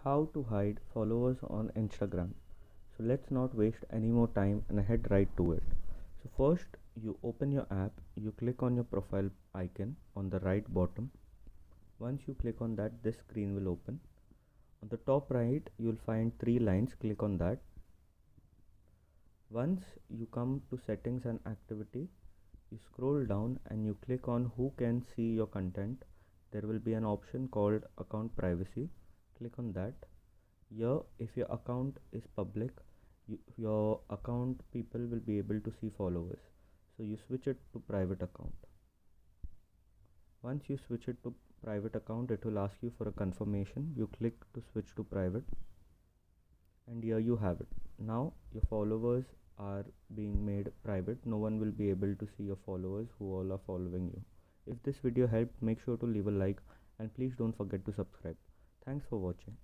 How to hide followers on Instagram. So let's not waste any more time and head right to it. So first you open your app, you click on your profile icon on the right bottom. Once you click on that, this screen will open. On the top right you'll find three lines, click on that. Once you come to settings and activity, you scroll down and you click on who can see your content. There will be an option called account privacy, click on that. Here if your account is public, your account people will be able to see followers, so you switch it to private account. Once you switch it to private account, it will ask you for a confirmation. You click to switch to private, and here you have it. Now your followers are being made private. No one will be able to see your followers who all are following you. If this video helped, make sure to leave a like and please don't forget to subscribe. Thanks for watching.